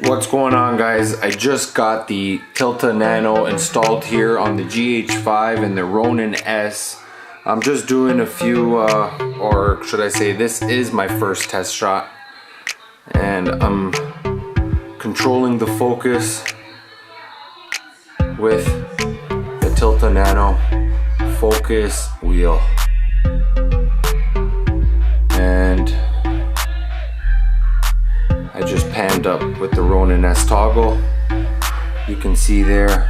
What's going on, guys? I just got the Tilta Nano installed here on the GH5 and the Ronin S. I'm just doing a few, or should I say this is my first test shot. And I'm controlling the focus with the Tilta Nano focus wheel. And I just panned up with the Ronin S toggle. You can see there,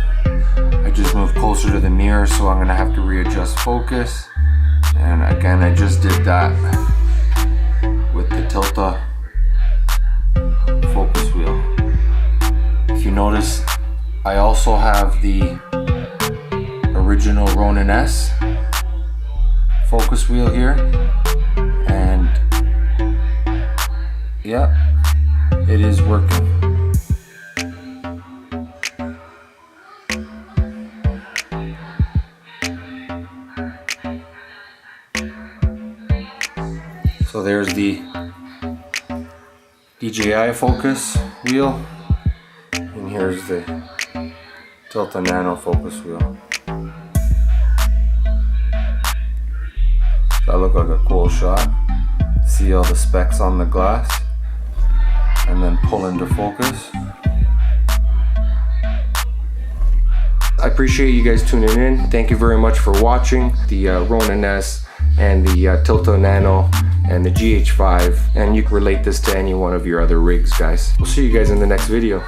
I just moved closer to the mirror, so I'm gonna have to readjust focus. And again, I just did that with the Tilta focus wheel. If you notice, I also have the original Ronin S focus wheel here. And yeah, it is working. So there's the DJI focus wheel, and here's the Tilta Nano focus wheel. That looked like a cool shot. See all the specks on the glass, and then pull into focus. I appreciate you guys tuning in. Thank you very much for watching the Ronin S and the Tilta Nano and the GH5, and you can relate this to any one of your other rigs, guys. We'll see you guys in the next video.